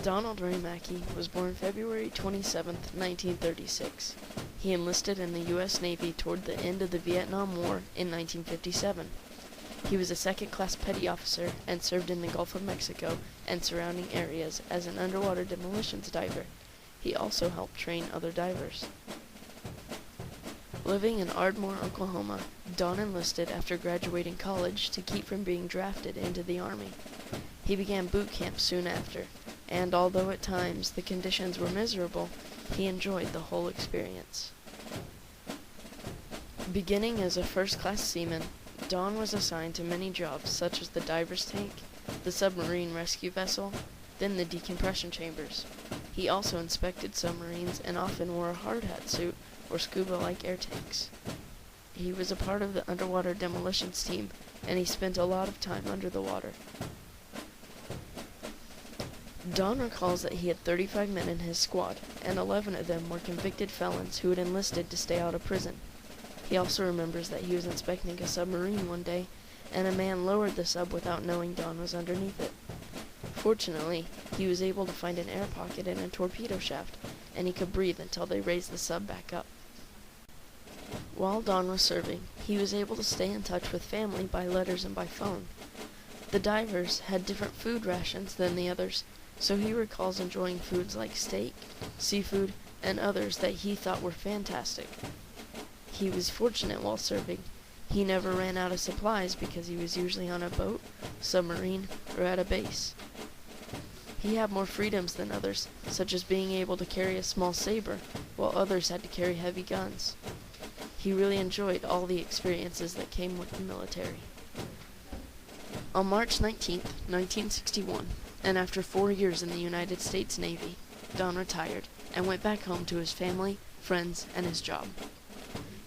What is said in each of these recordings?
Donald Ray Mackey was born February 27, 1936. He enlisted in the U.S. Navy toward the end of the Vietnam War in 1957. He was a second-class petty officer and served in the Gulf of Mexico and surrounding areas as an underwater demolitions diver. He also helped train other divers. Living in Ardmore, Oklahoma, Don enlisted after graduating college to keep from being drafted into the Army. He began boot camp soon after, and although at times the conditions were miserable, he enjoyed the whole experience. Beginning as a first-class seaman, Don was assigned to many jobs such as the diver's tank, the submarine rescue vessel, then the decompression chambers. He also inspected submarines and often wore a hard hat suit or scuba-like air tanks. He was a part of the underwater demolitions team, and he spent a lot of time under the water. Don recalls that he had 35 men in his squad, and 11 of them were convicted felons who had enlisted to stay out of prison. He also remembers that he was inspecting a submarine one day, and a man lowered the sub without knowing Don was underneath it. Fortunately, he was able to find an air pocket in a torpedo shaft, and he could breathe until they raised the sub back up. While Don was serving, he was able to stay in touch with family by letters and by phone. The divers had different food rations than the others, so he recalls enjoying foods like steak, seafood, and others that he thought were fantastic. He was fortunate while serving. He never ran out of supplies because he was usually on a boat, submarine, or at a base. He had more freedoms than others, such as being able to carry a small saber, while others had to carry heavy guns. He really enjoyed all the experiences that came with the military. On March 19, 1961, and after 4 years in the United States Navy, Don retired and went back home to his family, friends, and his job.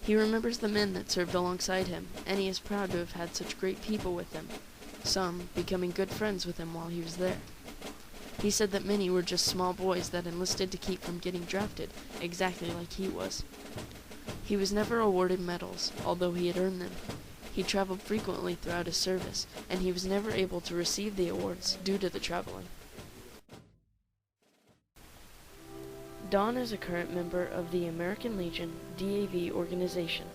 He remembers the men that served alongside him, and he is proud to have had such great people with him, some becoming good friends with him while he was there. He said that many were just small boys that enlisted to keep from getting drafted, exactly like he was. He was never awarded medals, although he had earned them. He traveled frequently throughout his service, and he was never able to receive the awards due to the traveling. Don is a current member of the American Legion DAV organization.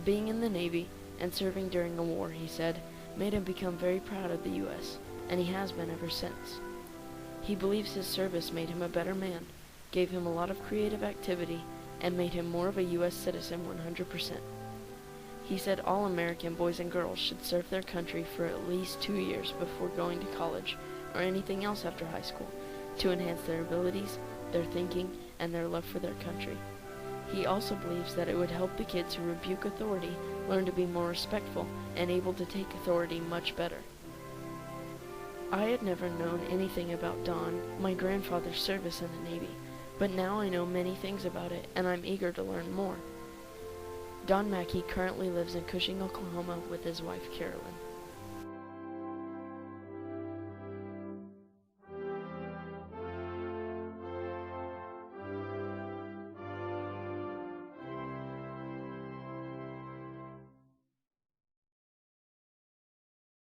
Being in the Navy and serving during a war, he said, made him become very proud of the U.S., and he has been ever since. He believes his service made him a better man, gave him a lot of creative activity, and made him more of a U.S. citizen 100%. He said all American boys and girls should serve their country for at least 2 years before going to college or anything else after high school to enhance their abilities, their thinking, and their love for their country. He also believes that it would help the kids who rebuke authority learn to be more respectful and able to take authority much better. I had never known anything about Don, my grandfather's service in the Navy, but now I know many things about it, and I'm eager to learn more. Don Mackey currently lives in Cushing, Oklahoma with his wife, Carolyn.